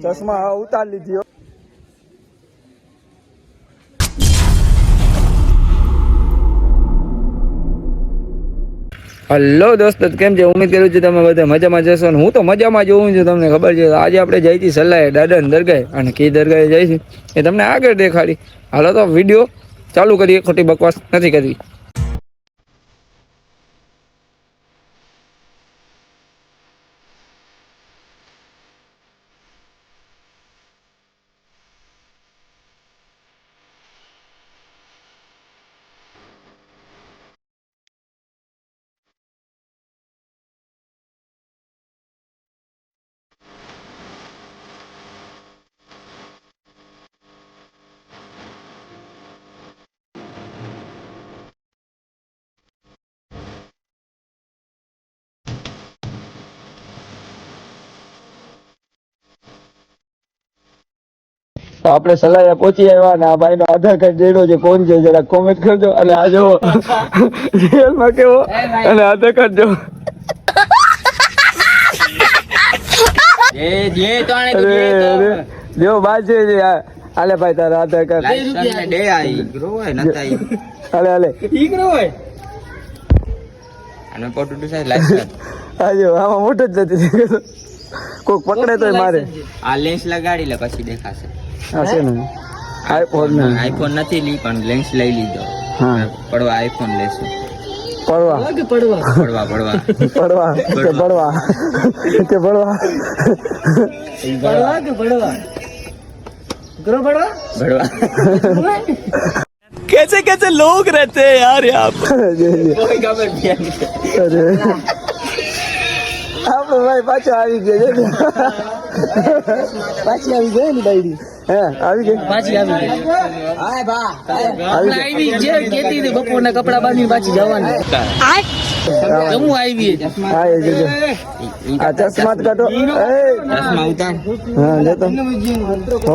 ચશ્મા ઉતાર લીધી. હલો દોસ્તો, કેમ છે? ઉમ્મીદ કરું છું તમે બધા મજામાં જશો ને હું તો મજામાં જોઉં છું. તમને ખબર છે આજે આપણે જઈ હતી સલાહે દાદાને દરગાહે, અને કી દરગાહે જઈશું એ તમને આગળ દેખાડી. હાલો તો વિડીયો ચાલુ કરીએ, ખોટી બકવાસ નથી કરવી. તો આપણે સલાહ પહોંચી આવ્યા અને આ ભાઈ નો આધાર કાર્ડ જેડો છે, કોણ છે જરા કોમેન્ટ કરજો. અને આ જો જેલમાં કેવો અને આધાર કાર્ડ જો જો બાદ છે. હાલે ભાઈ તારા આધાર કાર્ડ હાલે હાલે આજો આમાં મોટો જ નથી. કોક પકડે તો મારે આ લેન્સ લગાડી લે પછી દેખાશે. હા છે ને આઈફોન નથી લી પણ લેન્સ લઈ લીધો. હા પડવા આઈફોન લેશું. પડવા પડવા પડવા પડવા કે પડવા કે પડવા પડવા કે પડવા કરો પડવા પડવા कैसे कैसे लोग रहते हैं यार यहाँ पर. કોઈ ખબર નહીં. આપણે ભાઈ પાછો આવી ગયો છે. પાછી આવી ગઈ ને ડાયરી. હે આવી ગઈ પાછી આવી ગઈ. હાય બા આવી જે કેતી હતી બપોરના કપડા બાંધીને પાછી જવાની. જમુ આવી. હા એ જો આ ચશ્મા કાઢો. ચશ્મા ઉતાર. હા જતો.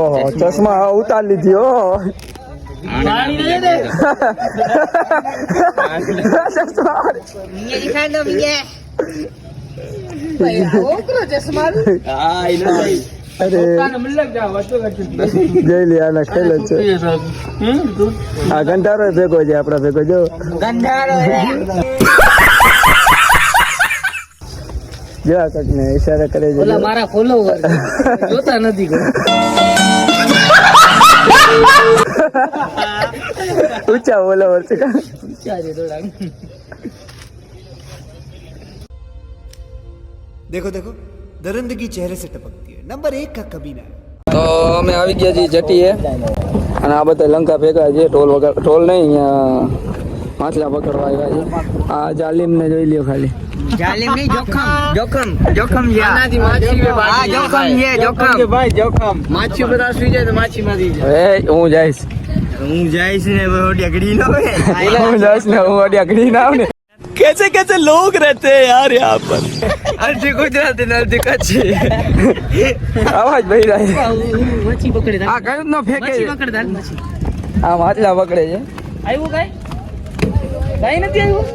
ઓહો ચશ્મા ઉતાર લીધી. ઓહો પાણી દે દે. અરે જઈ લે આના ખેલ જ છે. આ ગંધારો ભેગો છે આપડા ભેગો. જો જો આ કક ને ઈશારા કરે છે. મારા ફોલોવર જોતા નથી. ઊંચા ફોલોવર છે. ઊંચા છે થોડા. देखो देखो दरिंदगी चेहरे से टपकती है. नंबर 1 का कमीना. તો અમે આવી ગયા છીએ જટીએ, અને આ બધા લંકા ભેગા છે. ટોલ વગર ટોલ નહીં, અહીંયા માછલા પકડવા આવ્યા છે. આ જાલિમ ને જોઈ લ્યો ખાલી. જાલિમ નહીં, જોખમ જોખમ જોખમ છે. આનાથી માછી હા જોખમ છે. જોખમ કે ભાઈ જોખમ. માછી બધા સુઈ જાય તો માછી મારી જાય. એ હું જઈશ ને ઓડિયા ગડી ન હોય. હું જઈશ ને હું ઓડિયા ઘડી ના આવ ને. कैसे कैसे लोग रहते हैं यार यहाँ पर. અડધી ગુજરાતી ને અડધી કચ્છી. આવાજ ભાઈ રહ્યા. માછી પકડે. આ કયું ન ફેંકે. માછી પકડે. માછી આ માછલા પકડે છે. આવ્યું કાઈ કાઈ નથી આવ્યું.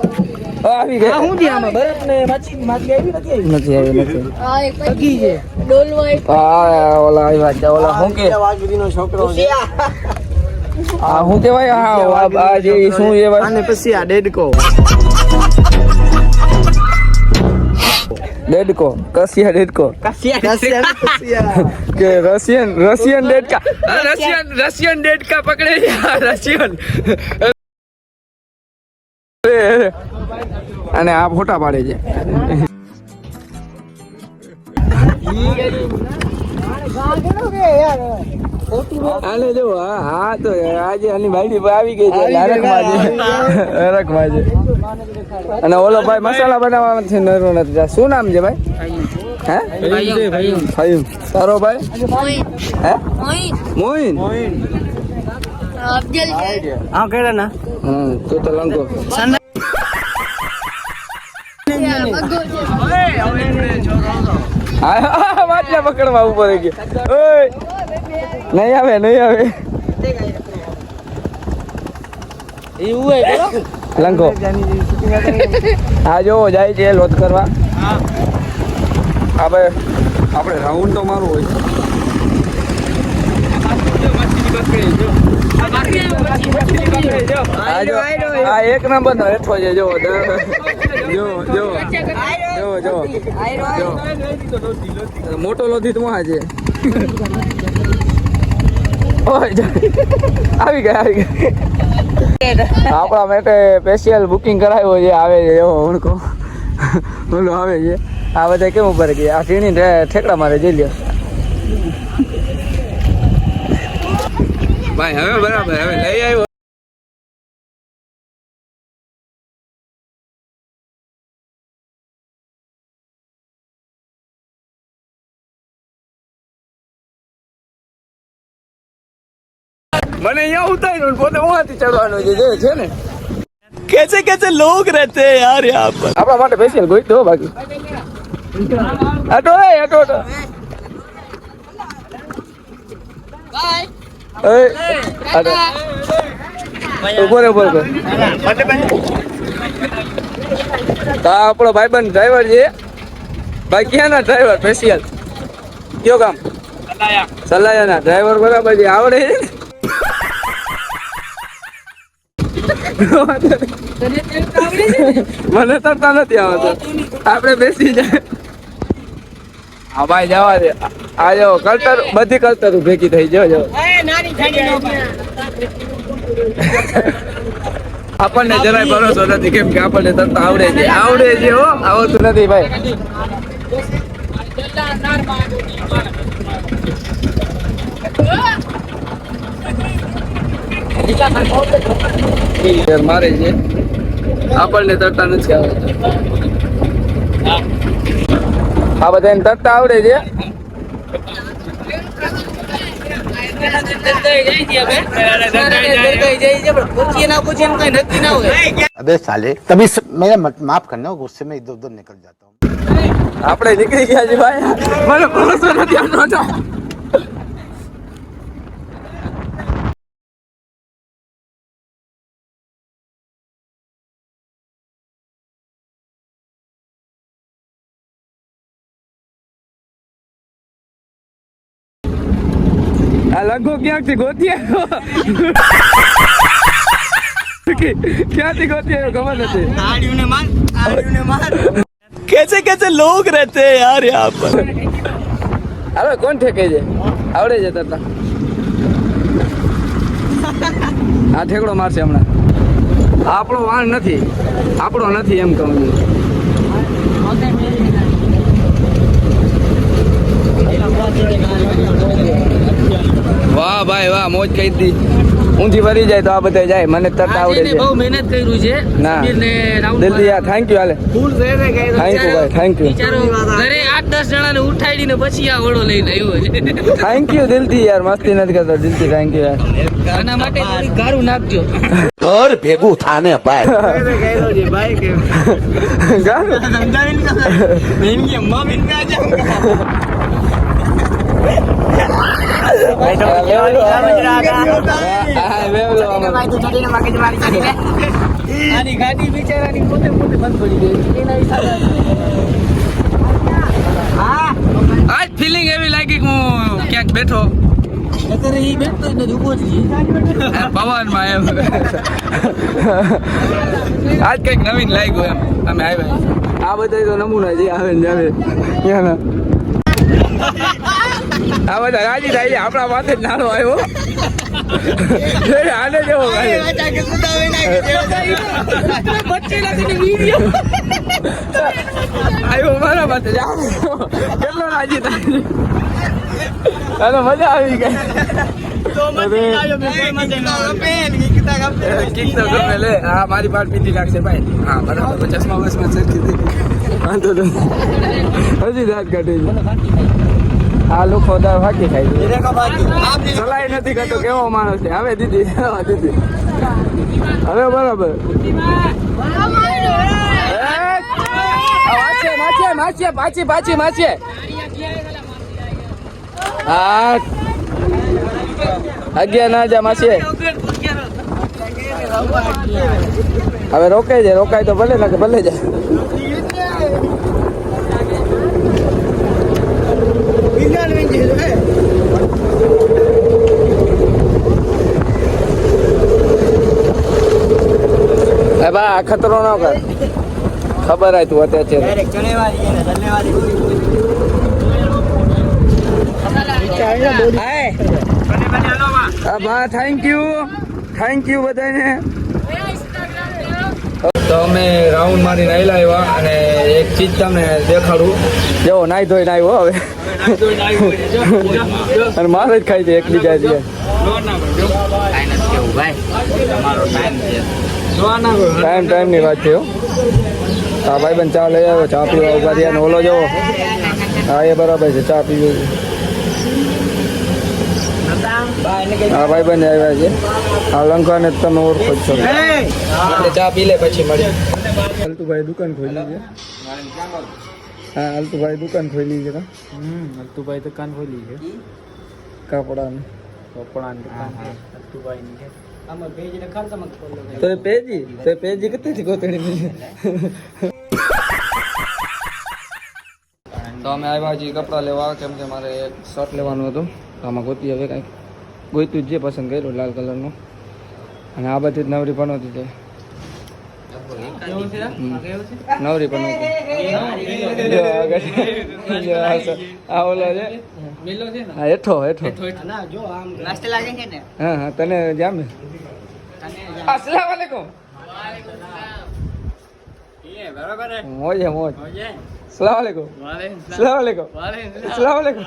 આવી ગયા. શું છે આમાં? બરફ ને માછી માછી આવી નથી આવી. નથી આવી નથી. આ એક પગી છે. ડોલવાય આ ઓલા આવ્યા છે. ઓલા શું કે વાઘરીનો છોકરો છે. આ શું કેવાય? હા આ જે શું કહેવાય? અને પછી આ ડેડકો. ડેડકો કસિયા ડેડકો કે રશિયન ડેડકા. રશિયન ડેડકા પકડે છે. રશિયન અને આ ફોટા પાડે છે. આને જો હા તો આજે આની બાયડી આવી ગઈ છે. હરખમાં છે. અને ઓલો ભાઈ મસાલા બનાવવા છે. નરો નથી. શું નામ છે ભાઈ? હે ફહીમ. તારો ભાઈ હે મોઈન. અફજલ છે. હા કેડા ના. તું તો લંકો. હા વાટલા પકડવા ઉપર ગયો. ઓય નહીં આવે નહીં આવે. એવું હે લંકો. હા જોવો જાય છે લોટ કરવા. આપણે રાઉન્ડ તો મારું હોય. આ એક નંબર નો હેઠો છે જો મોટો લોધી તો છે. આવી ગયા આપણા માટે સ્પેશિયલ બુકિંગ કરાવ્યો છે. આવે છે એવો ઓળખો બોલો આવે છે. આ બધા કેમ ઉપર ગયા? આ સીણી ઠેકડા મારે જઈ લ્યો ભાઈ. હવે બરાબર હવે લઈ આવ્યો. મને અહીંયા ઉતાર્યું પોતે વહાથી ચડવાનું છે ને. कैसे कैसे लोग रहते हैं यार यहाँ पर. આપણા માટે સ્પેશિયલ ગોઈ દો બાકી આટો ઉભો આપણો ભાઈબંધ ડ્રાઈવર છે ભાઈ. ક્યાંના ડ્રાઈવર સ્પેશિયલ કયો કામ? સલાયાના ડ્રાઈવર બરાબર છે. આવડે છે મને તરતા નથી આવતો. આપણે બેસી જાય. હા ભાઈ જવા દે. આ જો કલ્ચર બધી કલ્ચર ભેગી થઈ જો આપણને જરાય ભરોસો નથી કેમ કે આપણને તરતા આવડે છે હો. આવડતું નથી ભાઈ. મારે છે આપણને તરતા નથી આવડતું. આ બધાને તરતા આવડે છે. अबे साले तभी मेरा माफ करना गुस्से में इधर उधर निकल जाता हूँ. આપણે નીકળી ગયા છે ભાઈ. મને ભરોસો નથી આવતો. આ લગો ક્યાંથી ગોતી આવ્યો? ક્યાંથી ગોતી આવ્યો ખબર નથી. कैसे कैसे लोग रहते हैं यार यहाँ पर. હવે કોણ ઠેકે છે? આવડે છે તરતા? આ ઠેકડો મારશે હમણાં. આપણો વાણ નથી. આપણો નથી એમ કહું છું. વાહ ભાઈ વાહ, મોજ કરી દી. ઊંધી ભરી જાય તો આ બધા જાય. મને તરતા આવડે છે. બહુ મહેનત કર્યું છે. ના દિલ્હી યાર થેન્ક યુ. હાલે થેન્ક યુ ભાઈ થેન્ક યુ. ઘરે 8-10 જણાને ઉઠાડીને પછી આ વડો લઈને આવ્યો છે. થેન્ક યુ દિલથી યાર. મસ્તી નથી કરતો દિલથી. થેન્ક યુ યાર. આના માટે થોડી ગારું નાખજો. घर भेगू थाने भाई. ગાડી બિચારાની પોતે પોતે બંધ પડી ગઈ. આજ ફિલિંગ એવી લાગી કે હું ક્યાંક બેઠો અત્યારે ઈ બેઠતો જ નથી, ઊભો જ છે. પવનમાં એમ. આજ કઈક નવીન લાગ્યું એમ. અમે આવ્યા આ બધા તો નમૂના જે આવે ને જાવે ત્યાંના. આ બધા રાજી થાય છે. આપણા માથે જ નાનો આવ્યો. આને જેવો આવ્યો મારા માથે. કેટલો રાજી થાય. અને મજા આવી ગઈ. હા મારી પાટ પીધી લાગશે ભાઈ. હા બરાબર. ચશ્મા બસમાં સરખી વાંધો હજી દાંત કાઢી. આ લોકો ફાકી ખાય છે. સલાઈ નથી કરતો. કેવો માણસ છે. હવે દીદી દીદી હવે બરાબર. માછે પાછી પાછી માછે. હા અગિયાર ના જા માછે. હવે રોકાય છે. રોકાય તો ભલે ના કે ભલે જાય. ખતરો ન કર ખબર આય તું અત્યારે છે ડાયરેક્ટ ચણેવાળી છે ને ધન્યવાદી હા બા થેન્ક યુ બધાને. તો અમે રાઉન્ડ મારીને આવેલા આવ્યા અને એક ચીજ તમને દેખાડું. જો નાઈ ધોઈને આવ્યો હવે અને મારે જ ખાઈ છે એકબીજા છે. ટાઈમની વાત છે. હા ભાઈ બંધ ચા લઈ આવ્યો, ચા પીવા ઉભા રહ્યા ને ઓલો જો હા એ બરાબર છે ચા પીવું. હા ભાઈ બંધ આવ્યા છે. આ લંકાને તમે ઓળખો જ છો. ચા પી લે પછી મળી. અલ્તુભાઈ દુકાન ખોલી છે. હા અલ્તુભાઈ દુકાન ખોલી છે. અલ્તુભાઈ દુકાન ખોલી છે કાપડાની. અલ્તુભાઈ તો પેજી કેટલી ગોતણી તો અમે આવ્યા છીએ કપડાં લેવા કેમ કે મારે એક શર્ટ લેવાનું હતું. આમાં ગોતી હવે કાંઈક ગોતું જ જે પસંદ કર્યું લાલ કલરનું અને આ બધી જ નવરી પણ હતી તે નવરી પણ આ ઓલો છે હા હેઠો હા હા તને જામે. અસલામ વાલેકુમ. મોજ હે મોજ. સલામ વાલેકુમ. સલામ વાલેકુમ. સલામ વાલેકુમ.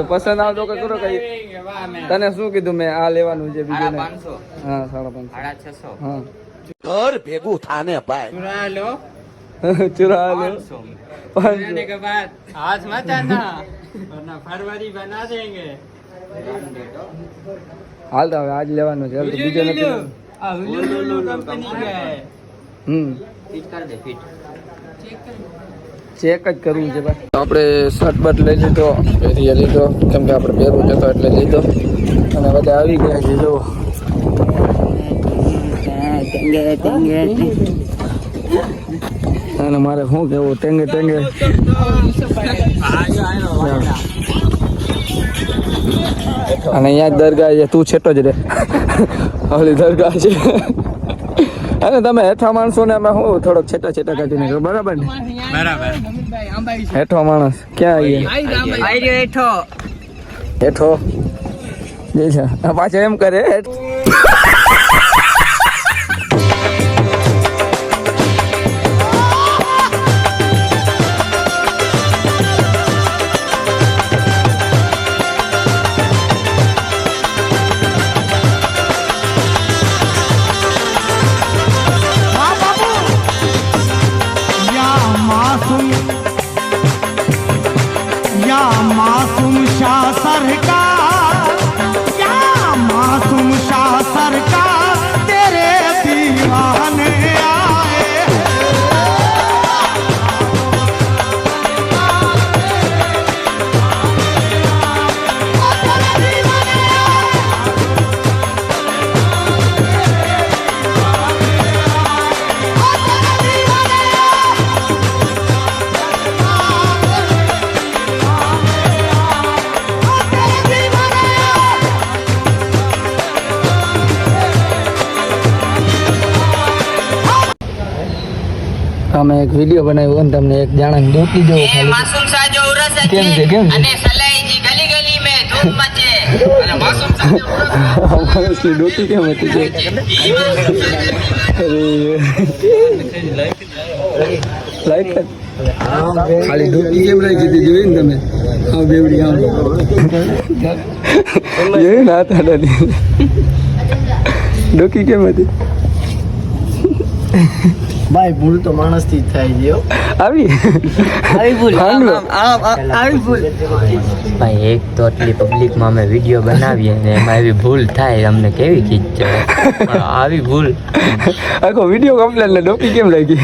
પસંદ આવતો કે કરો કઈ. તને શું કીધું મેં આ લેવાનું છે બીજું હા 550 હા घर भेगू थाने पाए चुरा लो बनाने के बाद हाथ मत आना वरना फरवरी बना देंगे हाल तो आज लेવાનું છે બીજો નથી. આ લુલુ કંપની કે ફિટ કર દે ફિટ ચેક જ કરવું છે ભાઈ. આપણે શર્ટ બટ લઈ લીધો પહેરી લીધો કેમ કે આપણે પહેરવું જતો એટલે લીધો અને બધા આવી ગયા છે જો અને મારે શું કેવું ટેંગે અને અહીંયા દરગાહ છે તું છેટો જ રે ઓલી દરગાહ છે અને તમે હેઠા માણસો ને અમે શું થોડોક છેટા કાઢીને બરાબર ને હેઠો માણસ ક્યાં આવીએ હેઠો જે છે પાછો એમ કરે मासूम शाह सरकार क्या मासूम शाह सरकार तेरे दीवाने आए અમે એક વિડીયો બનાવ્યો અને તમને એક જાણા દોટી જેવો ખાલી માસૂમ શાહ જો ઉરસ કેમ છે અને સલાઈજી ગલી ગલી મે ધૂમ મચે અને માસૂમ શાહ જો માણસની દોટી કેમ હતી જો લાઈક ખાલી દોટી કેમ રાખી હતી જોઈ ને તમે હા બેવડી આમ જોયું ના હતા ડોકી કેમ હતી ભાઈ ભૂલ તો માણસ થી થાય છે આવી ભૂલ આવી ભૂલ ભાઈ એક તો આટલી પબ્લિકમાં અમે વિડીયો બનાવીએ ને એમાં એવી ભૂલ થાય અમને કેવી ખીચ ચડે પણ આવી ભૂલ આખો વિડીયો કમ્પ્લેટ ને ડોકી કેમ લાગી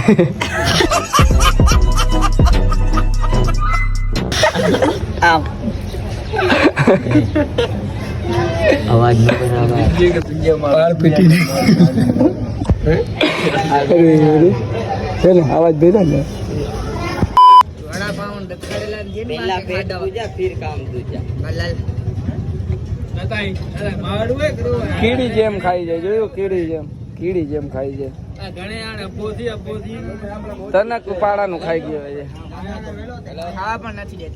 અવાજ ન બનાવવા પાર પીટી આવાજ ભેગા ને પહેલા પેટ દૂજા ફિર કામ દૂજા કીડી જેમ ખાઈ જાય, જોયું? કીડી જેમ ખાઈ જાય. તનક પાડાનું ખાઈ ગયો છે.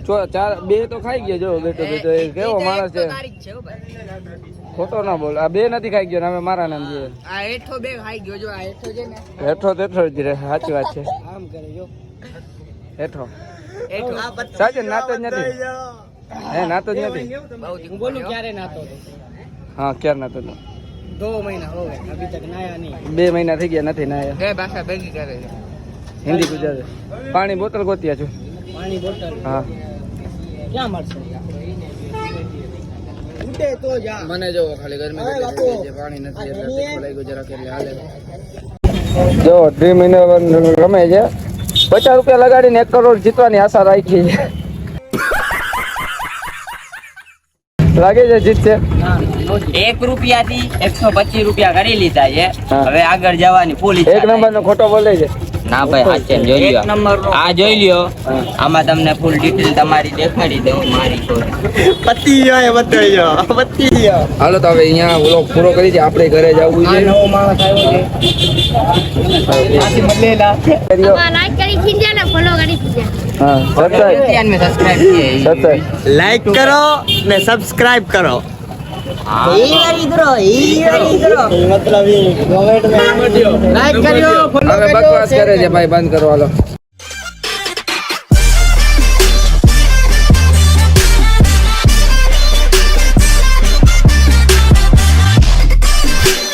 જો ચાર બે તો ખાઈ ગયો. જો બેટો એ કેવો માણસ છે, ખોટો ના બોલ. આ બે નથી ખાઈ ગયો ને અમે મારા નામ છે. હેઠો તેઠો જ રહે. સાચી વાત છે. હેઠો સાચે નાતો જ નથી. હે નાતો જ નથી. હા ક્યારે નાતો હતો? 2 મહિના हो गए अभी तक नया नहीं 2 મહિના થઈ ગયા નથી નાયા. બે ભાષા ભેગી કરે છે. હિન્દી ગુજરાતી. પાણી બોટલ ગોત્યા છું. પાણી બોટલ હા ક્યાં મળશે ઉડે તો જા મને જો ખાલી ગરમી કેટલી છે, પાણી નથી એટલે તીખું લાગ્યું જરાક એટલે હાલે. જો ડ્રીમ ઇલેવન રમે છે. 50 રૂપિયા લગાડીને 1 કરોડ જીતવાની આશા રાખી છે. લાગે છે જીતશે. 1 રૂપિયાથી 125 રૂપિયા કરી લીધા છે. હા. હવે આગળ જવાની ફૂલ ઈચ્છા 1 નંબર નો ખોટો બોલે છે. ના ભાઈ સાચે જોઈ લ્યો. 1 નંબરનો. આ જોઈ લ્યો. આમાં તમને ફૂલ ડિટેલ તમારી દેખાડી દઉં મારી તો. હાલો તો હવે અહીંયા વ્લોગ પૂરો કરી છે. આપણે ઘરે જવું આ છે. નવો માણસ આવ્યો છે પાછી મળેલા લાઈક કરી દીજે ને ફોલો કરી દીજે. હા સબસ્ક્રાઇબ સબસ્ક્રાઇબ સબસ્ક્રાઇબ કરો ને સબસ્ક્રાઇબ કરો મતલબ લાઈક કર્યો હવે બકવાસ કરે છે ભાઈ, બંધ કરો હાલો.